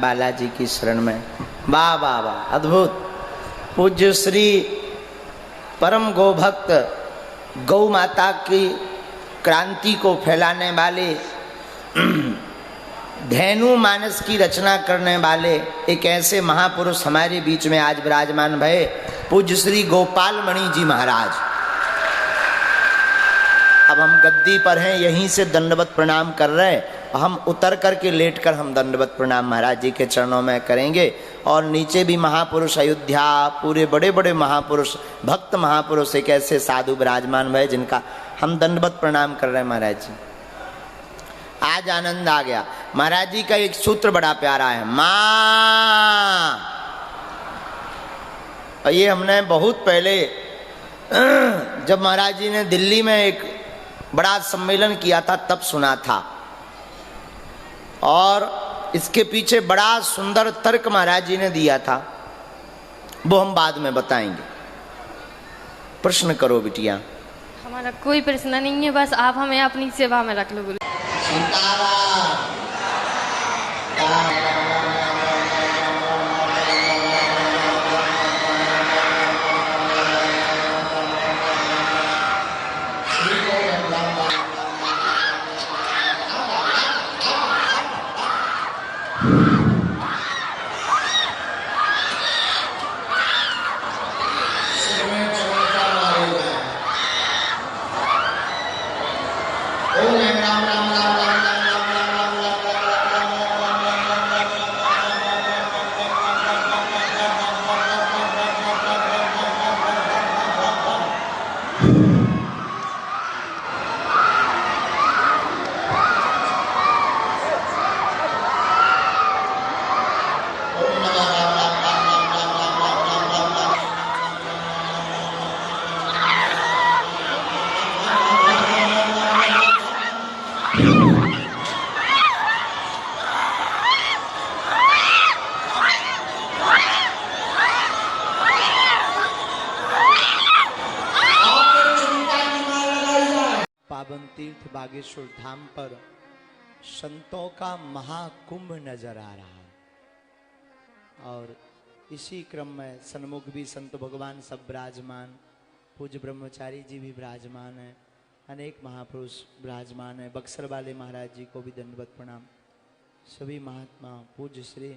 बालाजी की शरण में। वाह वाह वाह, अद्भुत। पूज्य श्री परम गौ भक्त गौ माता की क्रांति को फैलाने वाले, धेनु मानस की रचना करने वाले एक ऐसे महापुरुष हमारे बीच में आज विराजमान भये, पूज्य श्री गोपाल मणि जी महाराज। अब हम गद्दी पर हैं, यहीं से दंडवत प्रणाम कर रहे हैं। हम उतर करके लेट कर हम दंडवत प्रणाम महाराज जी के चरणों में करेंगे। और नीचे भी महापुरुष, अयोध्या पूरे बड़े बड़े महापुरुष, भक्त महापुरुष, एक ऐसे साधु विराजमान भय जिनका हम दंडवत प्रणाम कर रहे हैं महाराज जी। आज आनंद आ गया। महाराज जी का एक सूत्र बड़ा प्यारा है, माँ। और ये हमने बहुत पहले, जब महाराज जी ने दिल्ली में एक बड़ा सम्मेलन किया था तब सुना था, और इसके पीछे बड़ा सुंदर तर्क महाराज जी ने दिया था, वो हम बाद में बताएंगे। प्रश्न करो बिटिया। हमारा कोई प्रश्न नहीं है, बस आप हमें अपनी सेवा में रख लो। बोलो तीर्थ बागेश्वर धाम पर संतों का महाकुंभ नजर आ रहा है। और इसी क्रम में सन्मुख भी संत भगवान सब विराजमान, पूज्य ब्रह्मचारी जी भी विराजमान है, अनेक महापुरुष विराजमान है। बक्सर वाले महाराज जी को भी दंडवत प्रणाम। सभी महात्मा पूज्य श्री,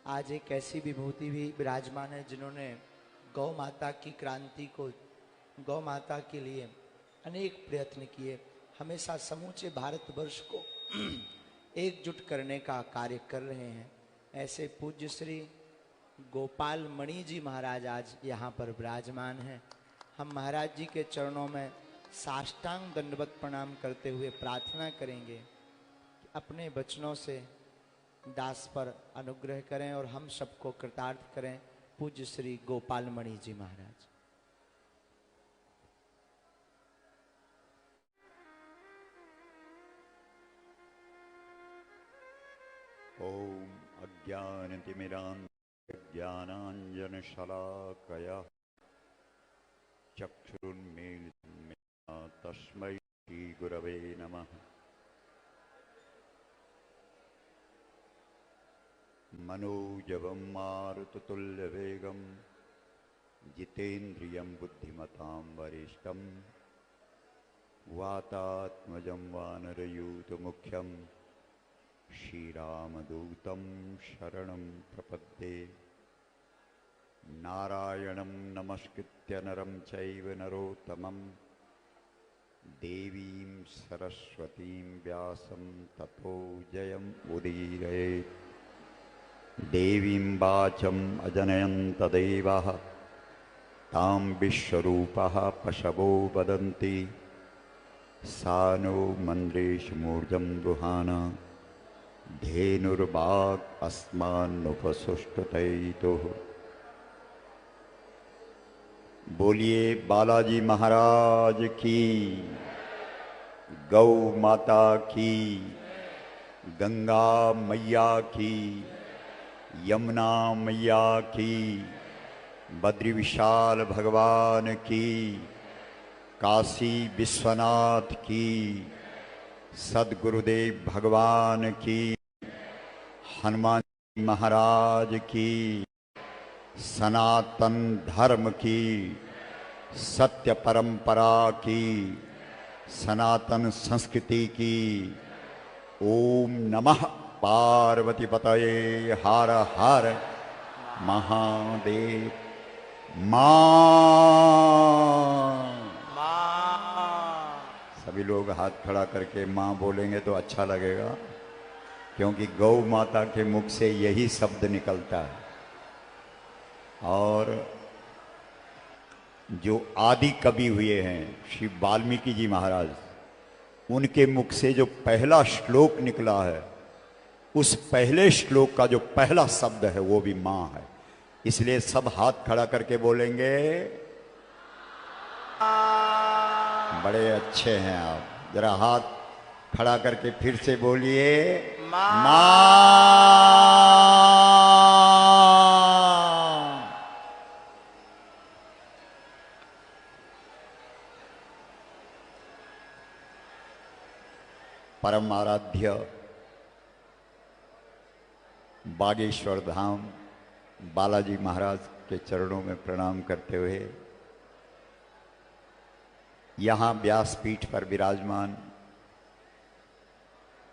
आज एक ऐसी विभूति भी विराजमान है जिन्होंने गौ माता की क्रांति को, गौ माता के लिए अनेक प्रयत्न किए, हमेशा समूचे भारतवर्ष को एकजुट करने का कार्य कर रहे हैं। ऐसे पूज्य श्री गोपाल मणि जी महाराज आज यहाँ पर विराजमान हैं। हम महाराज जी के चरणों में साष्टांग दंडवत प्रणाम करते हुए प्रार्थना करेंगे कि अपने वचनों से दास पर अनुग्रह करें और हम सबको कृतार्थ करें। पूज्य श्री गोपाल मणि जी महाराज। ओम अज्ञानतिमिरान्धज्ञानाञ्जनशलाकया चक्षुरुन्मीलितं तस्मै श्रीगुरवे नमः। मनोजवं मारुततुल्यवेगं जितेन्द्रियं बुद्धिमतां वरिष्ठं वातात्मजं वानरयूथमुख्यं श्रीरामदूतं शरणं प्रपद्ये। नारायणं नमस्कृत्य नरं चैव नरोत्तमं देवीं सरस्वतीं व्यासं ततो जयम् उदीरयेत्। देवीं वाचम् अजनयन्त देवः तां विश्वरूपः पशवो वदन्ति। सा नो मन्द्रेषु मूर्धं दुहाना धेनुर्वाक् अस्मान्नुपसुष्टुतैतुः। बोलिए बालाजी महाराज की, गौ माता की, गंगा मैया की, यमुना मैया की, बद्री विशाल भगवान की, काशी विश्वनाथ की, सद्गुरुदेव भगवान की, हनुमान महाराज की, सनातन धर्म की, सत्य परंपरा की, सनातन संस्कृति की। ओम नमः पार्वती पतये हर हर महादेव। मां, सभी लोग हाथ खड़ा करके मां बोलेंगे तो अच्छा लगेगा, क्योंकि गौ माता के मुख से यही शब्द निकलता है। और जो आदि कवि हुए हैं श्री वाल्मीकि जी महाराज, उनके मुख से जो पहला श्लोक निकला है, उस पहले श्लोक का जो पहला शब्द है वो भी मां है। इसलिए सब हाथ खड़ा करके बोलेंगे। बड़े अच्छे हैं आप, जरा हाथ खड़ा करके फिर से बोलिए मां। परम आराध्य बागेश्वर धाम बालाजी महाराज के चरणों में प्रणाम करते हुए यहाँ व्यासपीठ पर विराजमान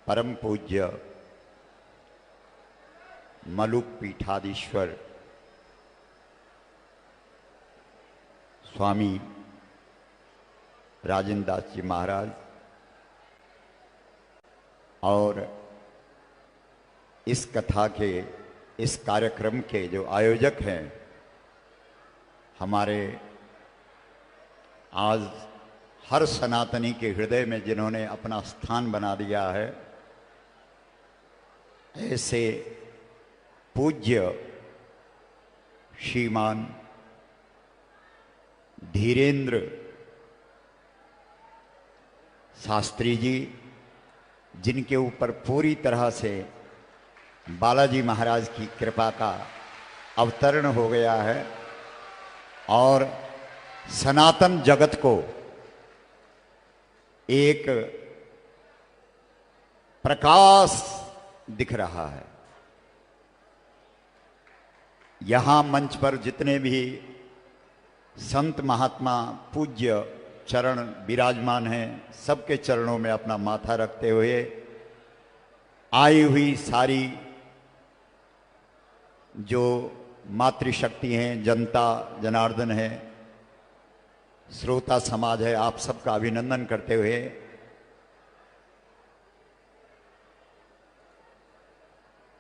परम पूज्य मलुक पीठाधीश्वर स्वामी राजेंद्र दास जी महाराज और इस कथा के, इस कार्यक्रम के जो आयोजक हैं, हमारे आज हर सनातनी के हृदय में जिन्होंने अपना स्थान बना दिया है, ऐसे पूज्य श्रीमान धीरेन्द्र शास्त्री जी, जिनके ऊपर पूरी तरह से बालाजी महाराज की कृपा का अवतरण हो गया है और सनातन जगत को एक प्रकाश दिख रहा है। यहां मंच पर जितने भी संत महात्मा पूज्य चरण विराजमान हैं, सबके चरणों में अपना माथा रखते हुए आई हुई सारी जो मातृशक्ति हैं, जनता जनार्दन है, श्रोता समाज है, आप सबका अभिनंदन करते हुए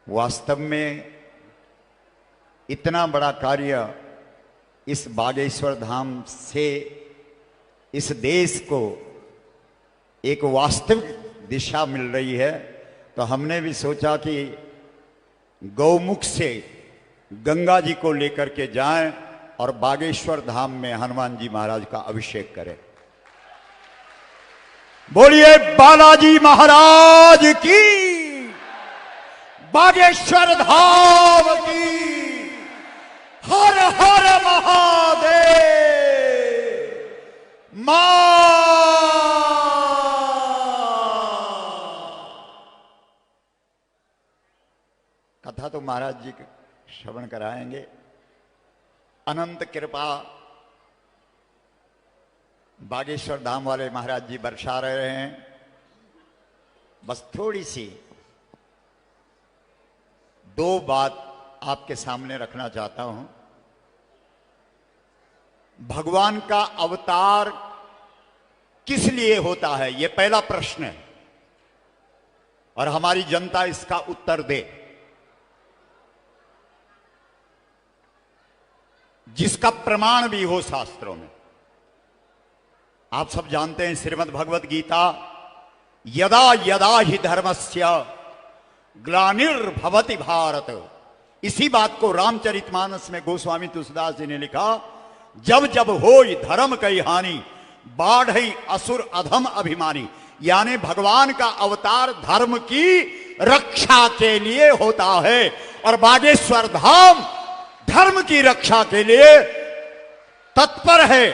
वास्तव में इतना बड़ा कार्य इस बागेश्वर धाम से इस देश को एक वास्तविक दिशा मिल रही है, तो हमने भी सोचा कि गौमुख से गंगा जी को लेकर के जाएं और बागेश्वर धाम में हनुमान जी महाराज का अभिषेक करें। बोलिए बालाजी महाराज की, बागेश्वर धाम की, हर हर महादेव। कथा तो महाराज जी श्रवण कराएंगे। अनंत कृपा बागेश्वर धाम वाले महाराज जी बरसा रहे हैं। बस थोड़ी सी दो बात आपके सामने रखना चाहता हूं। भगवान का अवतार किस लिए होता है, यह पहला प्रश्न है और हमारी जनता इसका उत्तर दे, जिसका प्रमाण भी हो शास्त्रों में। आप सब जानते हैं श्रीमद् भगवत गीता, यदा यदा हि धर्मस्य ग्लानिर्भवति भारत, इसी बात को रामचरितमानस में गोस्वामी तुलसीदास जी ने लिखा, जब जब होई धर्म कई हानि बाढ़ई असुर अधम अभिमानी। यानी भगवान का अवतार धर्म की रक्षा के लिए होता है और बागेश्वर धाम धर्म की रक्षा के लिए तत्पर है,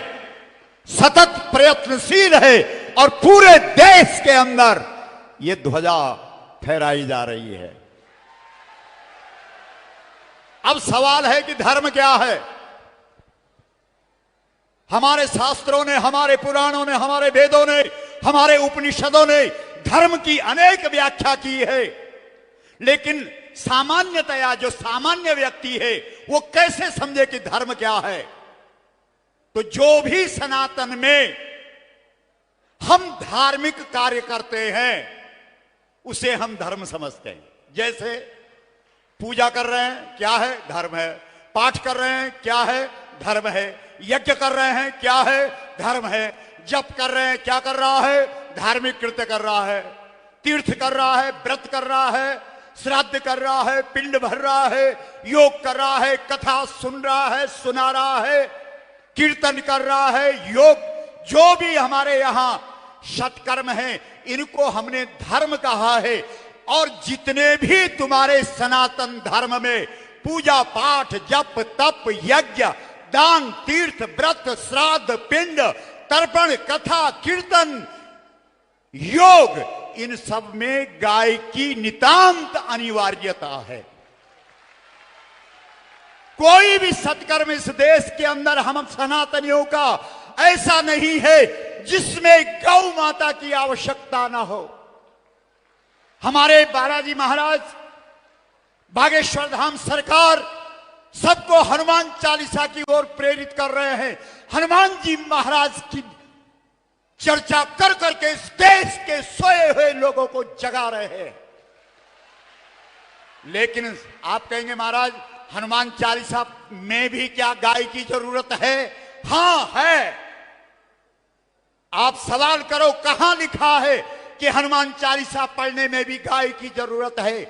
सतत प्रयत्नशील है और पूरे देश के अंदर ये ध्वजा फहराई जा रही है। अब सवाल है कि धर्म क्या है? हमारे शास्त्रों ने, हमारे पुराणों ने, हमारे वेदों ने, हमारे उपनिषदों ने धर्म की अनेक व्याख्या की है, लेकिन सामान्यतया जो सामान्य व्यक्ति है वो कैसे समझे कि धर्म क्या है? तो जो भी सनातन में हम धार्मिक कार्य करते हैं उसे हम धर्म समझते हैं। जैसे पूजा कर रहे हैं, क्या है? धर्म है। पाठ कर रहे हैं, क्या है? धर्म है। यज्ञ कर रहे हैं, क्या है? धर्म है। जप कर रहे हैं, क्या कर रहा है? धार्मिक कृत्य कर रहा है। तीर्थ कर रहा है, व्रत कर रहा है, श्राद्ध कर रहा है, पिंड भर रहा है, योग कर रहा है, कथा सुन रहा है, सुना रहा है, कीर्तन कर रहा है, योग, जो भी हमारे यहां सत्कर्म है इनको हमने धर्म कहा है। और जितने भी तुम्हारे सनातन धर्म में पूजा पाठ, जप तप, यज्ञ, दान, तीर्थ, व्रत, श्राद्ध, पिंड, तर्पण, कथा, कीर्तन, योग, इन सब में गाय की नितांत अनिवार्यता है। कोई भी सत्कर्म इस देश के अंदर हम सनातनियों का ऐसा नहीं है जिसमें गौ माता की आवश्यकता ना हो। हमारे बालाजी महाराज, बागेश्वर धाम सरकार सबको हनुमान चालीसा की ओर प्रेरित कर रहे हैं। हनुमान जी महाराज की चर्चा कर करके इस देश के सोए हुए लोगों को जगा रहे हैं। लेकिन आप कहेंगे महाराज हनुमान चालीसा में भी क्या गाय की जरूरत है? हां है। आप सवाल करो कहां लिखा है कि हनुमान चालीसा पढ़ने में भी गाय की जरूरत है?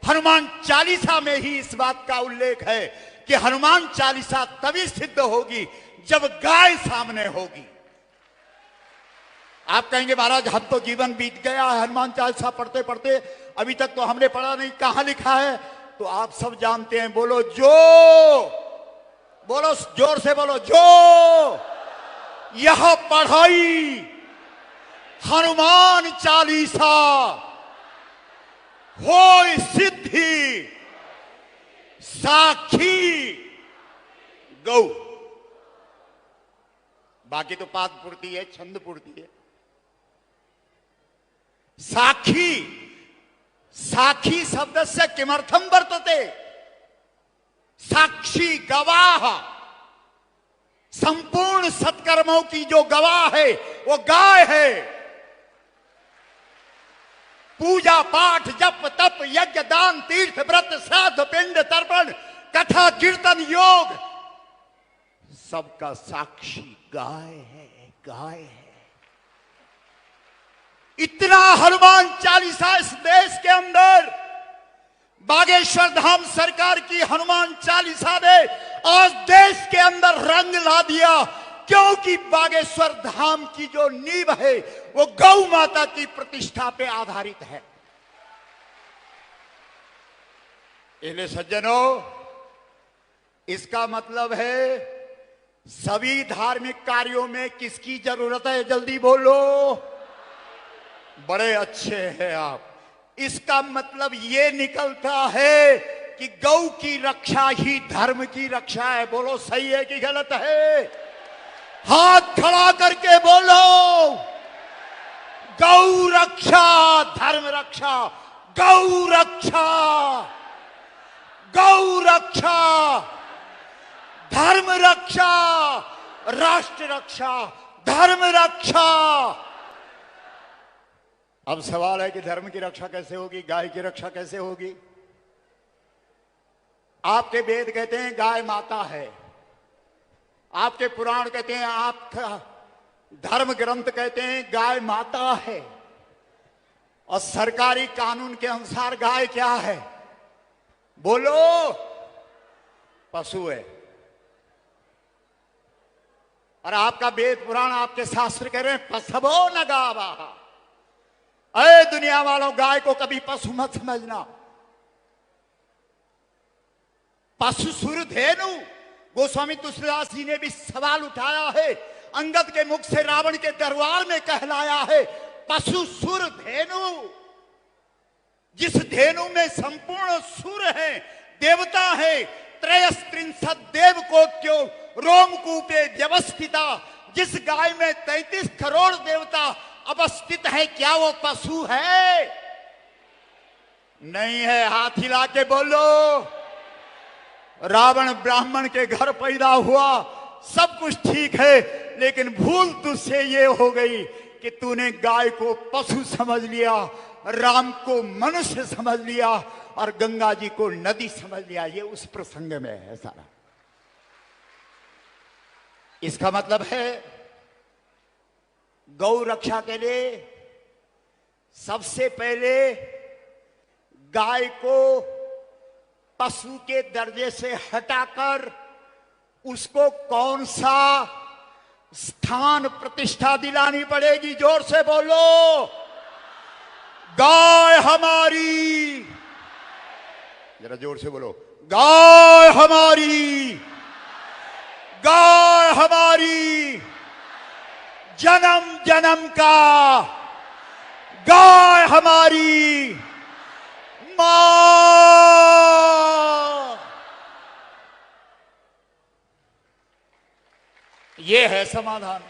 हनुमान चालीसा में ही इस बात का उल्लेख है कि हनुमान चालीसा तभी सिद्ध होगी जब गाय सामने होगी। आप कहेंगे महाराज हम तो जीवन बीत गया है हनुमान चालीसा पढ़ते पढ़ते, अभी तक तो हमने पढ़ा नहीं, कहां लिखा है? तो आप सब जानते हैं, बोलो जो, बोलो जोर से बोलो जो, यह पढ़ाई हनुमान चालीसा होय सिद्धि साखी गौ। बाकी तो पाद पूर्ति है, छंद पूर्ति है। साखी, साखी शब्द से किमर्थम वर्तते? साक्षी, गवाह, संपूर्ण सत्कर्मों की जो गवाह है वो गाय है। पूजा पाठ, जप तप, यज्ञ, दान, तीर्थ, व्रत, श्राद्ध, पिंड, तर्पण, कथा, कीर्तन, योग, सबका साक्षी गाय है, गाय है। इतना हनुमान चालीसा इस देश के अंदर बागेश्वर धाम सरकार की हनुमान चालीसा ने आज देश के अंदर रंग ला दिया, क्योंकि बागेश्वर धाम की जो नींव है वो गौ माता की प्रतिष्ठा पे आधारित है। इसलिए सज्जनों, इसका मतलब है सभी धार्मिक कार्यों में किसकी जरूरत है? जल्दी बोलो। बड़े अच्छे हैं आप। इसका मतलब ये निकलता है कि गौ की रक्षा ही धर्म की रक्षा है। बोलो सही है कि गलत है? हाथ खड़ा करके बोलो, गौ रक्षा धर्म रक्षा, गौ रक्षा, गौ रक्षा धर्म रक्षा, राष्ट्र रक्षा धर्म रक्षा। अब सवाल है कि धर्म की रक्षा कैसे होगी, गाय की रक्षा कैसे होगी? आपके वेद कहते हैं गाय माता है, आपके पुराण कहते हैं, आपका धर्म ग्रंथ कहते हैं गाय माता है, और सरकारी कानून के अनुसार गाय क्या है? बोलो, पशु है। और आपका वेद पुराण, आपके शास्त्र कह रहे हैं पशवो न गावा। अरे दुनिया वालों, गाय को कभी पशु मत समझना। पशु सुर धेनु, गोस्वामी तुलसीदास जी ने भी सवाल उठाया है, अंगद के मुख से रावण के दरबार में कहलाया है, पशु सुर धेनु। जिस धेनु में संपूर्ण सुर है, देवता है, त्रयस्त्रिंशत् देव को क्यों रोमकूपे व्यवस्थिता, जिस गाय में 33 करोड़ देवता अवस्थित है, क्या वो पशु है? नहीं है। हाथ हिला के बोलो। रावण ब्राह्मण के घर पैदा हुआ, सब कुछ ठीक है, लेकिन भूल तुझसे ये हो गई कि तूने गाय को पशु समझ लिया, राम को मनुष्य समझ लिया और गंगा जी को नदी समझ लिया। ये उस प्रसंग में है सारा। इसका मतलब है गौ रक्षा के लिए सबसे पहले गाय को पशु के दर्जे से हटाकर उसको कौन सा स्थान प्रतिष्ठा दिलानी पड़ेगी? जोर से बोलो। गाय हमारी, जरा जोर से बोलो। गाय हमारी, गाय हमारी, जन्म जन्म का, गाय हमारी मां। ये है समाधान।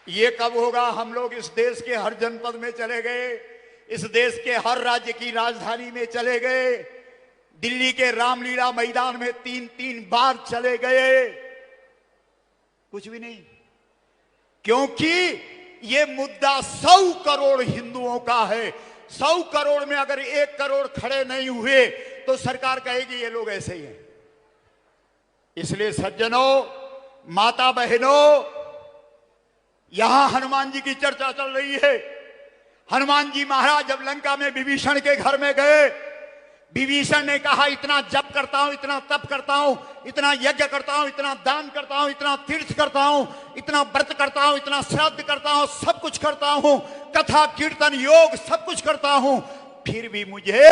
ये कब होगा? हम लोग इस देश के हर जनपद में चले गए, इस देश के हर राज्य की राजधानी में चले गए, दिल्ली के रामलीला मैदान में 3-3 बार चले गए, कुछ भी नहीं। क्योंकि ये मुद्दा 100 करोड़ हिंदुओं का है। 100 करोड़ में अगर 1 करोड़ खड़े नहीं हुए तो सरकार कहेगी ये लोग ऐसे ही हैं। इसलिए सज्जनों, माता बहनों, यहां हनुमान जी की चर्चा चल रही है। हनुमान जी महाराज जब लंका में विभीषण के घर में गए, विभीषण ने कहा इतना जप करता हूं, इतना तप करता हूं, इतना यज्ञ करता हूं, इतना दान करता हूं, इतना तीर्थ करता हूं, इतना व्रत करता हूं, इतना श्राद्ध करता हूं, सब कुछ करता हूं, कथा कीर्तन योग सब कुछ करता हूं, फिर भी मुझे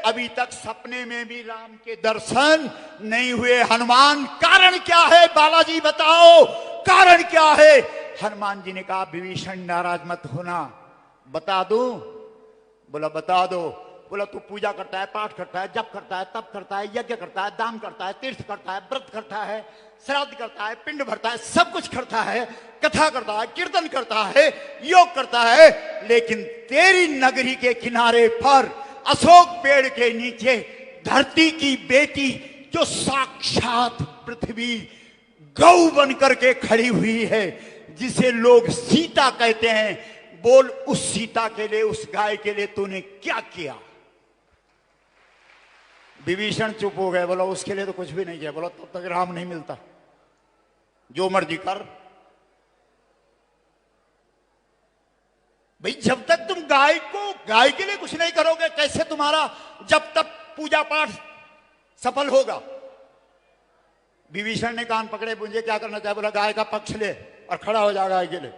अभी तक सपने में भी राम के दर्शन नहीं हुए। हनुमान, कारण क्या है? बालाजी बताओ, कारण क्या है? हनुमान जी ने कहा विभीषण नाराज मत होना, बता दूं? बोला बता दो। बोला तू पूजा करता है, पाठ करता है, जप करता है, तप करता है, यज्ञ करता है, दान करता है, तीर्थ करता है, व्रत करता है, श्राद्ध करता है, पिंड भरता है, सब कुछ करता है, कथा करता है, कीर्तन करता है, योग करता है, लेकिन तेरी नगरी के किनारे पर अशोक पेड़ के नीचे धरती की बेटी जो साक्षात पृथ्वी गौ बनकर के खड़ी हुई है, जिसे लोग सीता कहते हैं, बोल उस सीता के लिए, उस गाय के लिए तूने क्या किया? विभीषण चुप हो गए। बोला उसके लिए तो कुछ भी नहीं किया। बोला तब तक राम नहीं मिलता, जो मर्जी कर। भाई जब तक तुम गाय के लिए कुछ नहीं करोगे, कैसे तुम्हारा जब तक पूजा पाठ सफल होगा? विभीषण ने कान पकड़े, मुझे क्या करना चाहिए? बोला गाय का पक्ष ले, और खड़ा हो जा गाय के लिए।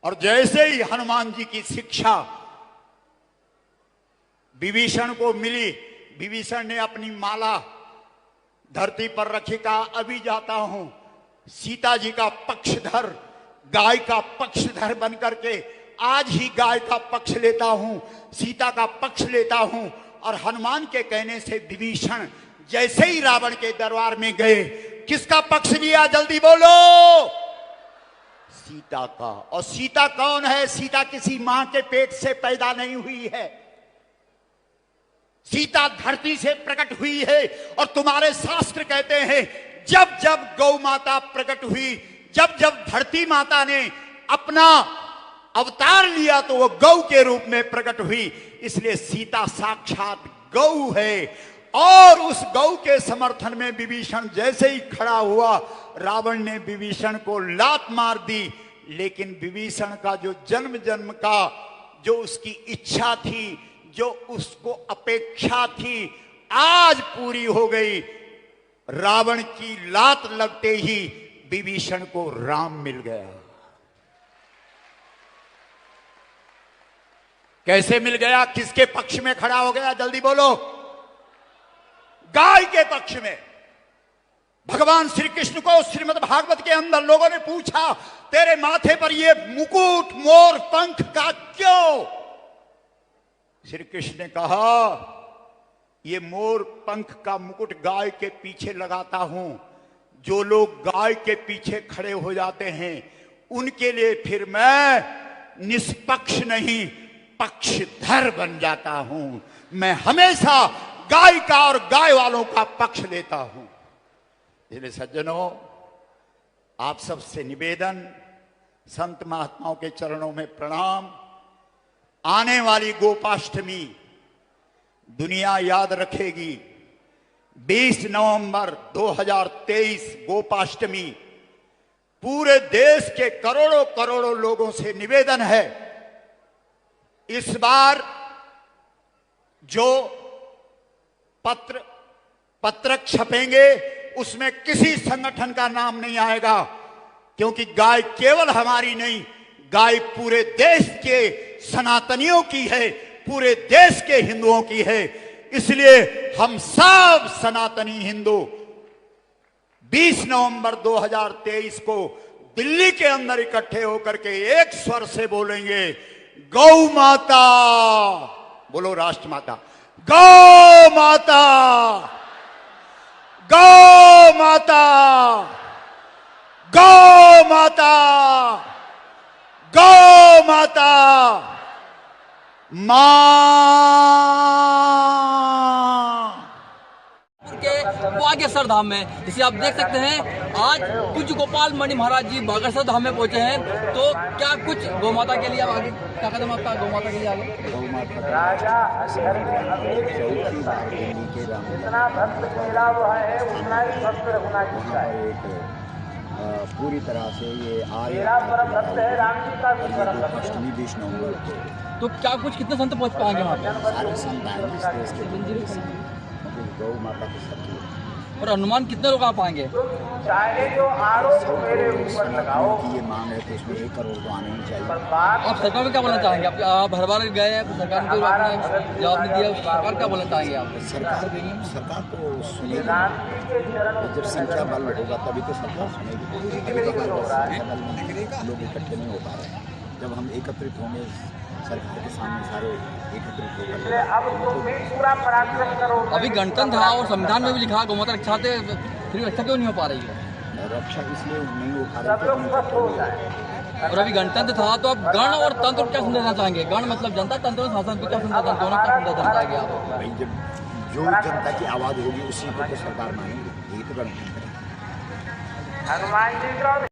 और जैसे ही हनुमान जी की शिक्षा विभीषण को मिली, विभीषण ने अपनी माला धरती पर रखी, कहा अभी जाता हूं सीता जी का पक्षधर, गाय का पक्षधर बनकर के आज ही गाय का पक्ष लेता हूं, सीता का पक्ष लेता हूं। और हनुमान के कहने से विभीषण जैसे ही रावण के दरबार में गए, किसका पक्ष लिया? जल्दी बोलो। सीता का। और सीता कौन है? सीता किसी मां के पेट से पैदा नहीं हुई है, सीता धरती से प्रकट हुई है। और तुम्हारे शास्त्र कहते हैं जब जब गौ माता प्रकट हुई, जब जब धरती माता ने अपना अवतार लिया, तो वो गौ के रूप में प्रकट हुई। इसलिए सीता साक्षात गौ है। और उस गौ के समर्थन में विभीषण जैसे ही खड़ा हुआ, रावण ने विभीषण को लात मार दी। लेकिन विभीषण का जो जन्म जन्म का जो उसकी इच्छा थी, जो उसको अपेक्षा थी, आज पूरी हो गई। रावण की लात लगते ही विभीषण को राम मिल गया। कैसे मिल गया? किसके पक्ष में खड़ा हो गया? जल्दी बोलो। गाय के पक्ष में। भगवान श्री कृष्ण को श्रीमद् भागवत के अंदर लोगों ने पूछा, तेरे माथे पर ये मुकुट मोर पंख का क्यों? श्री कृष्ण ने कहा, ये मोर पंख का मुकुट गाय के पीछे लगाता हूं। जो लोग गाय के पीछे खड़े हो जाते हैं उनके लिए फिर मैं निष्पक्ष नहीं पक्षधर बन जाता हूं। मैं हमेशा गाय का और गाय वालों का पक्ष लेता हूं। इसलिए सज्जनों, आप सबसे निवेदन, संत महात्माओं के चरणों में प्रणाम। आने वाली गोपाष्टमी दुनिया याद रखेगी। 20 नवंबर 2023 गोपाष्टमी। पूरे देश के करोड़ों करोड़ों लोगों से निवेदन है, इस बार जो पत्रक छपेंगे उसमें किसी संगठन का नाम नहीं आएगा, क्योंकि गाय केवल हमारी नहीं, गाय पूरे देश के सनातनियों की है, पूरे देश के हिंदुओं की है। इसलिए हम सब सनातनी हिंदू 20 नवंबर 2023 को दिल्ली के अंदर इकट्ठे होकर के एक स्वर से बोलेंगे, गौ माता, बोलो राष्ट्र माता, गौ माता, गौ माता, गौ माता, गौ माता, मां। के बागेश्वर धाम में, जिसे आप देख सकते हैं आज पूज्य गोपाल मणि महाराज जी बागेश्वर धाम में पहुंचे हैं। तो क्या कुछ गौ माता के लिए आप आगे क्या कदम आपका गौ माता के लिए आगे? गौ माता पूरी तरह से ये गोपाष्टमी 20 नवंबर को। तो क्या कुछ कितने संत पहुंच पाएंगे वहाँ पे? सारे संत आएंगे इस देश के गौ माता के साथ। और अनुमान कितने लोग आ पाएंगे? की ये मांग है तो इसमें 1 करोड़ तो आने ही चाहिए। आप सरकार को क्या बोलना चाहेंगे? आप हर बार गए हैं तो सरकार को आपने जवाब नहीं दिया, सरकार क्या बोलना चाहेंगे आप? सरकार को सुनेगी, जब संख्या बल होगा तभी तो सरकार सुनेगी। अभी तो संख्या बल में लोग इकट्ठे नहीं हो पा रहे। जब हम एकत्रित होंगे सरकार के सामने सारे एकत्रित होकर, अभी गणतंत्र था और संविधान में भी लिखा गौ माता रक्षा, फिर रक्षा क्यों नहीं हो पा रही है? रक्षा इसलिए नहीं हो पा रही। और अभी गणतंत्र था तो अब गण और तंत्र क्या समझना चाहेंगे? गण मतलब जनता, तंत्र और शासन को क्या समझना, दोनों क्या समझना चाहेंगे आप? भाई जब जो जनता की आवाज होगी उसी को तो सरकार मानेगी, यही तो गणतंत्र है।